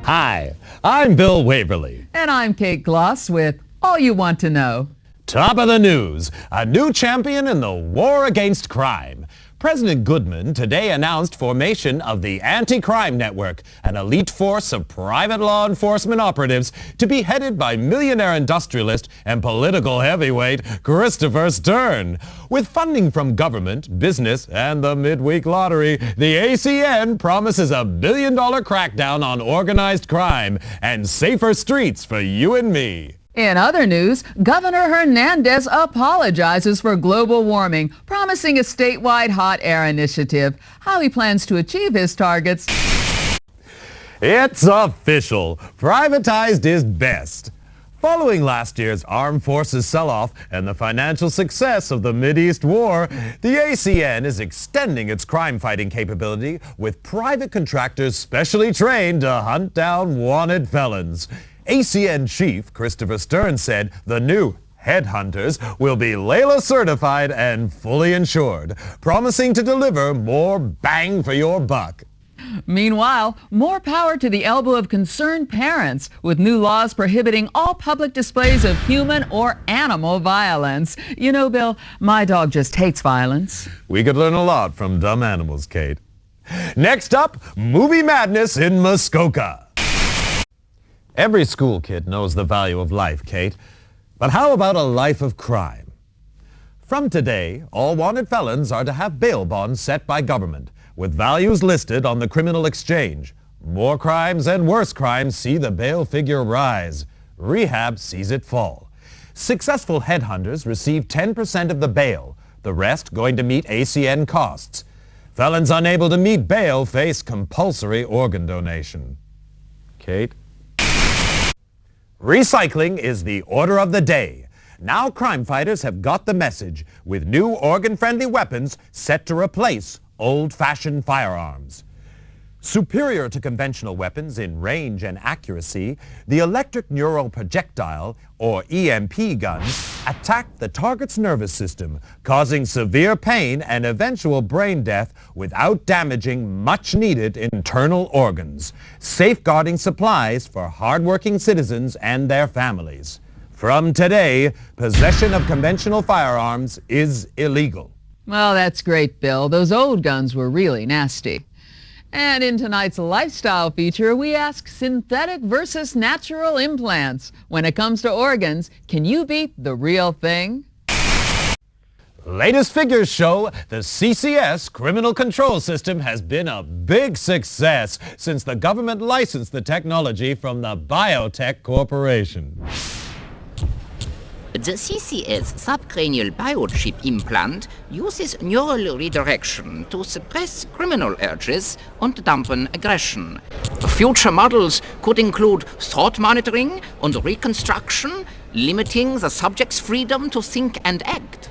Hi, I'm Bill Waverly. And I'm Kate Gloss with All You Want to Know. Top of the news, a new champion in the war against crime. President Goodman today announced formation of the Anti-Crime Network, an elite force of private law enforcement operatives to be headed by millionaire industrialist and political heavyweight Christopher Stern. With funding from government, business, and the midweek lottery, the ACN promises a $1 billion crackdown on organized crime and safer streets for you and me. In other news, Governor Hernandez apologizes for global warming, promising a statewide hot air initiative. How he plans to achieve his targets. It's official. Privatized is best. Following last year's armed forces sell-off and the financial success of the Mideast War, the ACN is extending its crime-fighting capability with private contractors specially trained to hunt down wanted felons. ACN Chief Christopher Stern said the new Headhunters will be Layla certified and fully insured, promising to deliver more bang for your buck. Meanwhile, more power to the elbow of concerned parents with new laws prohibiting all public displays of human or animal violence. You know, Bill, my dog just hates violence. We could learn a lot from dumb animals, Kate. Next up, movie madness in Muskoka. Every school kid knows the value of life, Kate. But how about a life of crime? From today, all wanted felons are to have bail bonds set by government, with values listed on the criminal exchange. More crimes and worse crimes see the bail figure rise. Rehab sees it fall. Successful headhunters receive 10% of the bail, the rest going to meet ACN costs. Felons unable to meet bail face compulsory organ donation. Kate? Recycling is the order of the day. Now crime fighters have got the message with new organ-friendly weapons set to replace old-fashioned firearms. Superior to conventional weapons in range and accuracy, the electric neural projectile, or EMP guns, attack the target's nervous system, causing severe pain and eventual brain death without damaging much-needed internal organs, safeguarding supplies for hardworking citizens and their families. From today, possession of conventional firearms is illegal. Well, that's great, Bill. Those old guns were really nasty. And in tonight's lifestyle feature, we ask synthetic versus natural implants. When it comes to organs, can you beat the real thing? Latest figures show the CCS criminal control system has been a big success since the government licensed the technology from the Biotech Corporation. The CCS subcranial biochip implant uses neural redirection to suppress criminal urges and dampen aggression. Future models could include thought monitoring and reconstruction, limiting the subject's freedom to think and act.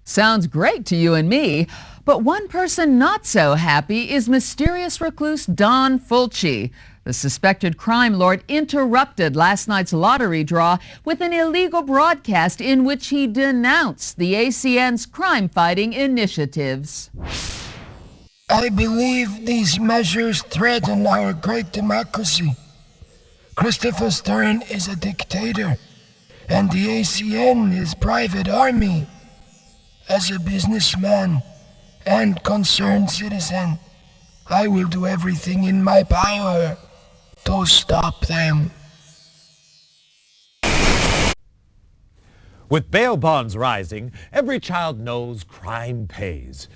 Sounds great to you and me, but one person not so happy is mysterious recluse Don Fulci. The suspected crime lord interrupted last night's lottery draw with an illegal broadcast in which he denounced the ACN's crime-fighting initiatives. I believe these measures threaten our great democracy. Christopher Stern is a dictator, and the ACN is private army. As a businessman and concerned citizen, I will do everything in my power to stop them. With bail bonds rising, every child knows crime pays.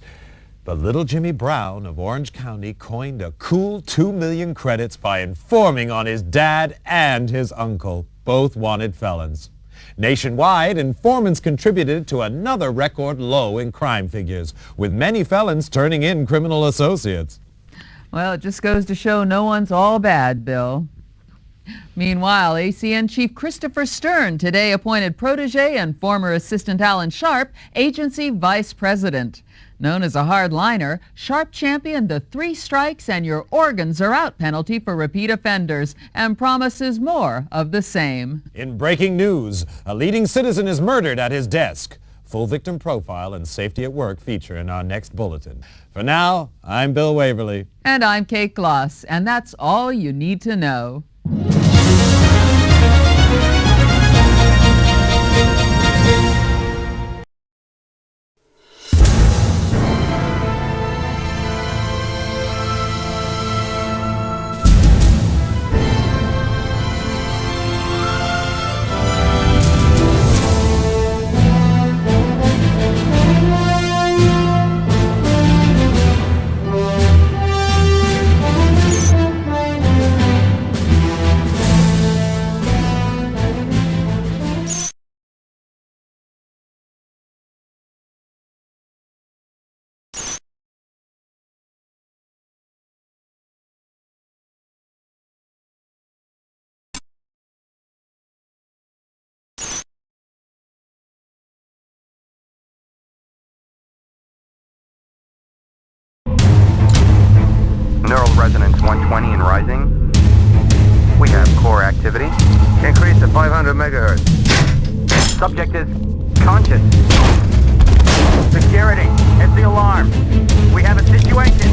But little Jimmy Brown of Orange County coined a cool 2 million credits by informing on his dad and his uncle, both wanted felons. Nationwide, informants contributed to another record low in crime figures, with many felons turning in criminal associates. Well, it just goes to show no one's all bad, Bill. Meanwhile, ACN Chief Christopher Stern today appointed protege and former assistant Alan Sharp agency vice president. Known as a hardliner, Sharp championed the 3 strikes and your organs are out penalty for repeat offenders and promises more of the same. In breaking news, a leading citizen is murdered at his desk. Full victim profile and safety at work feature in our next bulletin. For now, I'm Bill Waverly. And I'm Kate Gloss, and that's all you need to know. Neural resonance 120 and rising. We have core activity. Increase to 500 megahertz. Subject is conscious. Security, it's the alarm. We have a situation.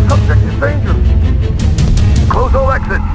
Subject is dangerous. Close all exits.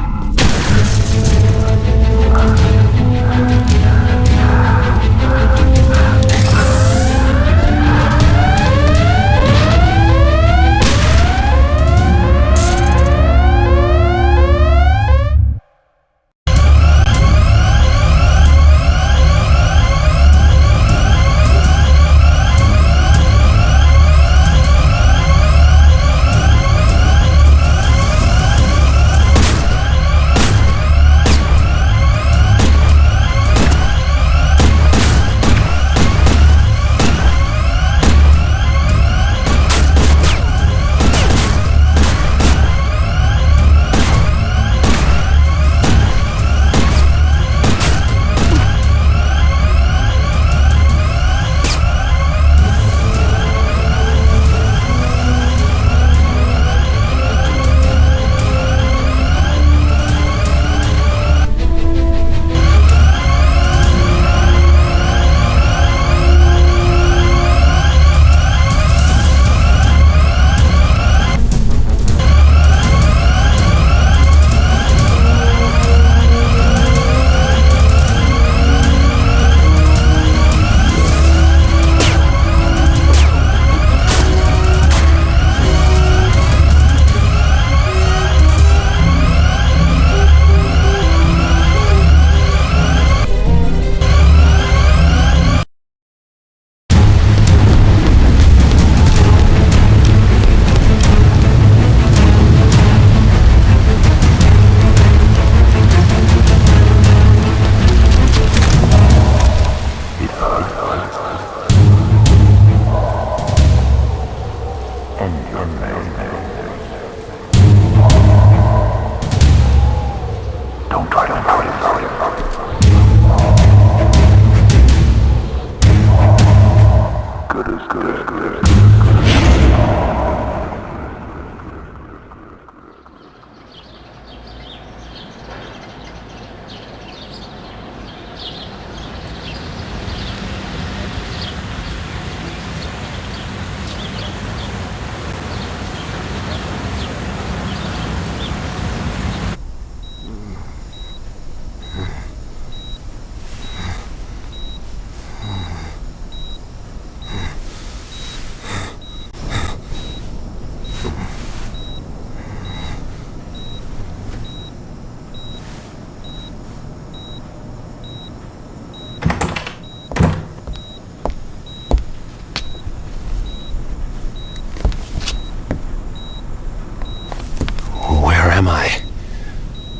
am I?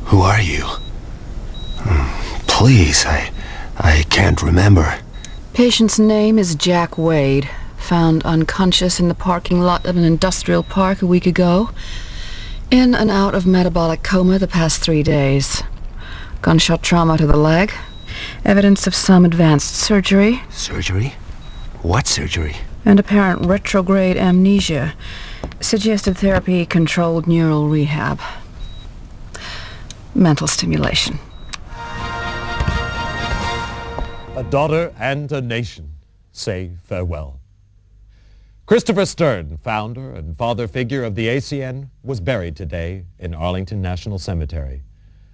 Who are you? Please, I can't remember. Patient's name is Jack Wade. Found unconscious in the parking lot of an industrial park a week ago. In and out of metabolic coma the past 3 days. Gunshot trauma to the leg. Evidence of some advanced surgery. Surgery? What surgery? And apparent retrograde amnesia. Suggested therapy, controlled neural rehab. Mental stimulation. A daughter and a nation say farewell. Christopher Stern, founder and father figure of the ACN, was buried today in Arlington National Cemetery.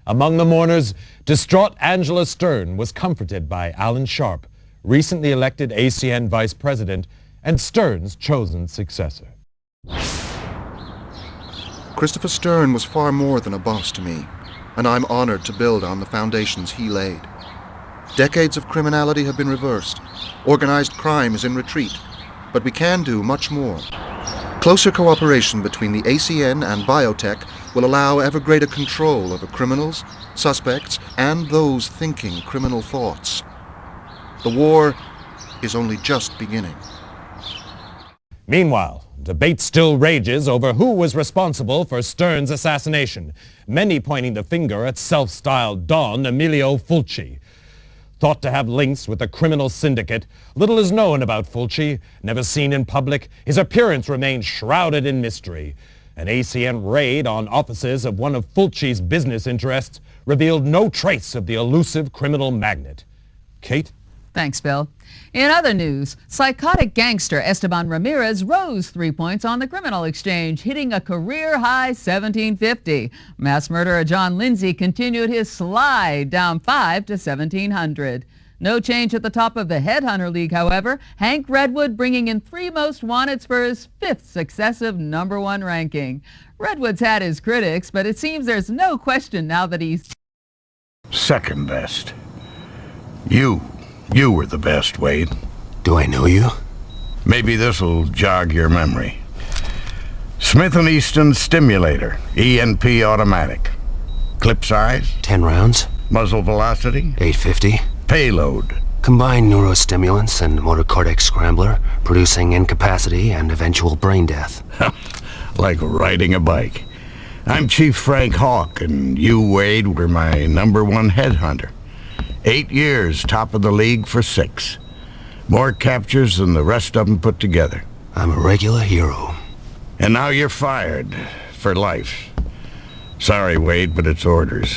Among the mourners, distraught Angela Stern was comforted by Alan Sharp, recently elected ACN vice president and Stern's chosen successor. Christopher Stern was far more than a boss to me, and I'm honored to build on the foundations he laid. Decades of criminality have been reversed. Organized crime is in retreat, but we can do much more. Closer cooperation between the ACN and biotech will allow ever greater control over criminals, suspects, and those thinking criminal thoughts. The war is only just beginning. Meanwhile, debate still rages over who was responsible for Stern's assassination, many pointing the finger at self-styled Don Emilio Fulci. Thought to have links with a criminal syndicate, little is known about Fulci. Never seen in public, his appearance remains shrouded in mystery. An ACN raid on offices of one of Fulci's business interests revealed no trace of the elusive criminal magnate. Kate? Thanks, Bill. In other news, psychotic gangster Esteban Ramirez rose 3 points on the criminal exchange, hitting a career-high 1750. Mass murderer John Lindsay continued his slide, down 5 to 1700. No change at the top of the Headhunter League, however. Hank Redwood bringing in 3 most wanteds for his 5th successive #1 ranking. Redwood's had his critics, but it seems there's no question now that he's second best. You were the best, Wade. Do I know you? Maybe this'll jog your memory. Smith & Easton Stimulator, ENP automatic. Clip size? 10 rounds. Muzzle velocity? 850. Payload? Combined neurostimulants and motor cortex scrambler, producing incapacity and eventual brain death. Like riding a bike. I'm Chief Frank Hawk, and you, Wade, were my #1 headhunter. 8 years, top of the league for 6. More captures than the rest of them put together. I'm a regular hero. And now you're fired. For life. Sorry, Wade, but it's orders.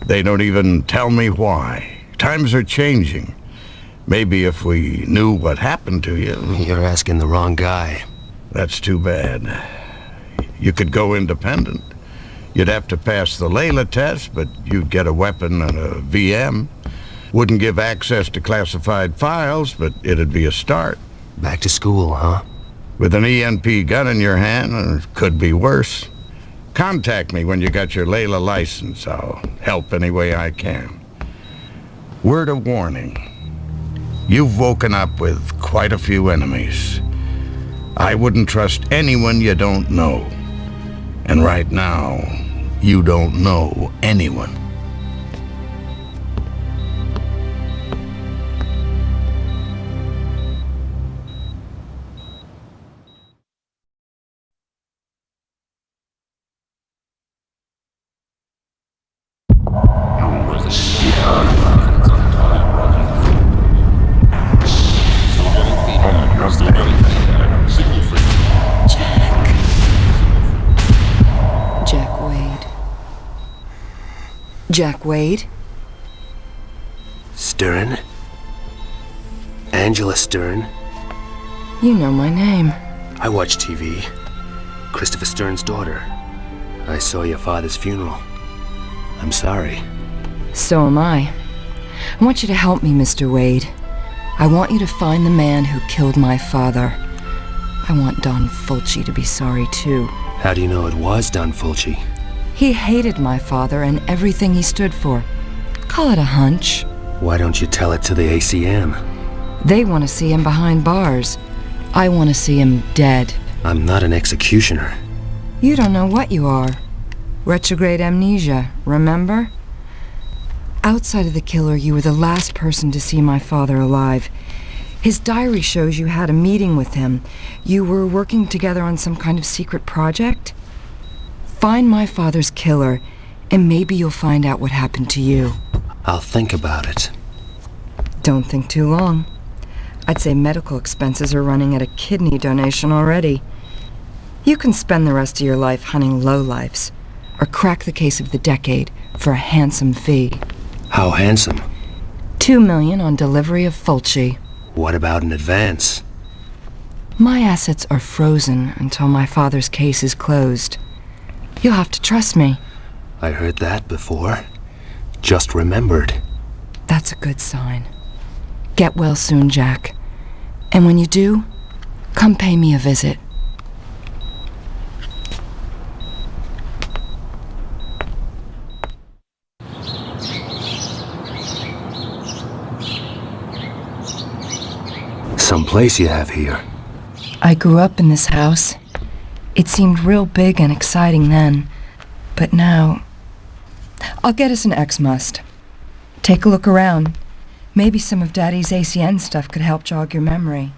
They don't even tell me why. Times are changing. Maybe if we knew what happened to you... You're asking the wrong guy. That's too bad. You could go independent. You'd have to pass the Layla test, but you'd get a weapon and a VM. Wouldn't give access to classified files, but it'd be a start. Back to school, huh? With an ENP gun in your hand, or it could be worse. Contact me when you got your Layla license. I'll help any way I can. Word of warning. You've woken up with quite a few enemies. I wouldn't trust anyone you don't know. And right now, you don't know anyone. Jack Wade? Stern? Angela Stern? You know my name. I watch TV. Christopher Stern's daughter. I saw your father's funeral. I'm sorry. So am I. I want you to help me, Mr. Wade. I want you to find the man who killed my father. I want Don Fulci to be sorry, too. How do you know it was Don Fulci? He hated my father and everything he stood for. Call it a hunch. Why don't you tell it to the ACM? They want to see him behind bars. I want to see him dead. I'm not an executioner. You don't know what you are. Retrograde amnesia, remember? Outside of the killer, you were the last person to see my father alive. His diary shows you had a meeting with him. You were working together on some kind of secret project? Find my father's killer, and maybe you'll find out what happened to you. I'll think about it. Don't think too long. I'd say medical expenses are running at a kidney donation already. You can spend the rest of your life hunting lowlifes, or crack the case of the decade for a handsome fee. How handsome? $2 million on delivery of Fulci. What about an advance? My assets are frozen until my father's case is closed. You'll have to trust me. I heard that before. Just remembered. That's a good sign. Get well soon, Jack. And when you do, come pay me a visit. Some place you have here. I grew up in this house. It seemed real big and exciting then, but now... I'll get us an X-Must. Take a look around. Maybe some of Daddy's ACN stuff could help jog your memory.